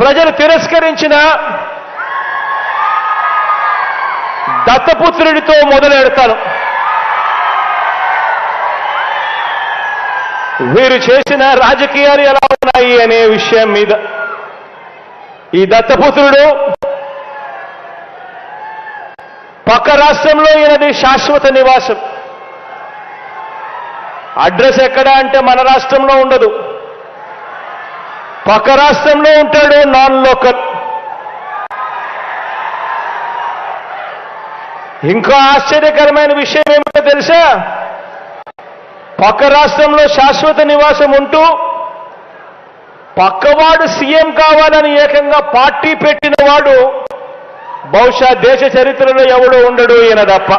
ప్రజలు తిరస్కరించిన దత్తపుత్రుడితో మొదలెడతాను. వీరు చేసిన రాజకీయాలు ఎలా ఉన్నాయి అనే విషయం మీద. ఈ దత్తపుత్రుడు పక్క రాష్ట్రంలో ఈయనది శాశ్వత నివాసం. అడ్రస్ ఎక్కడ అంటే మన రాష్ట్రంలో ఉండదు, పక్క రాష్ట్రంలో ఉంటాడు, నాన్ లోకల్. ఇంకా ఆశ్చర్యకరమైన విషయం ఏమిటో తెలుసా? పక్క రాష్ట్రంలో శాశ్వత నివాసం ఉంటూ పక్కవాడు సీఎం కావాలని ఏకంగా పార్టీ పెట్టిన వాడు బహుశా దేశ చరిత్రలో ఎవడో ఉండడు ఈయన తప్ప.